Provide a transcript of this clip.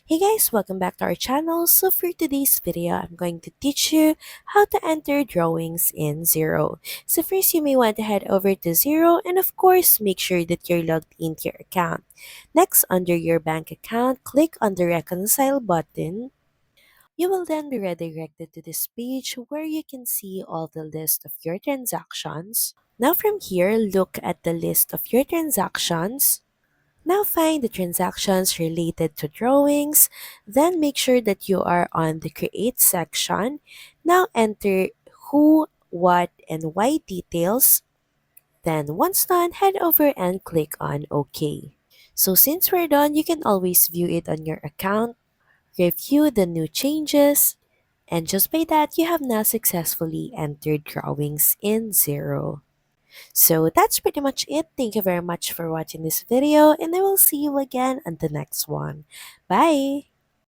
Hey guys, welcome back to our channel. So for today's video, I'm going to teach you how to enter drawings in Xero. So first, you may want to head over to Xero and of course, make sure that you're logged into your account. Next, under your bank account, click on the Reconcile button. You will then be redirected to this page where you can see all the list of your transactions. Now from here, look at the list of your transactions. Now find the transactions related to drawings, then make sure that you are on the Create section. Now enter who, what, and why details. Then once done, head over and click on OK. So since we're done, you can always view it on your account, review the new changes, and just by that, you have now successfully entered drawings in Xero. So that's pretty much it. Thank you very much for watching this video and I will see you again on the next one. Bye!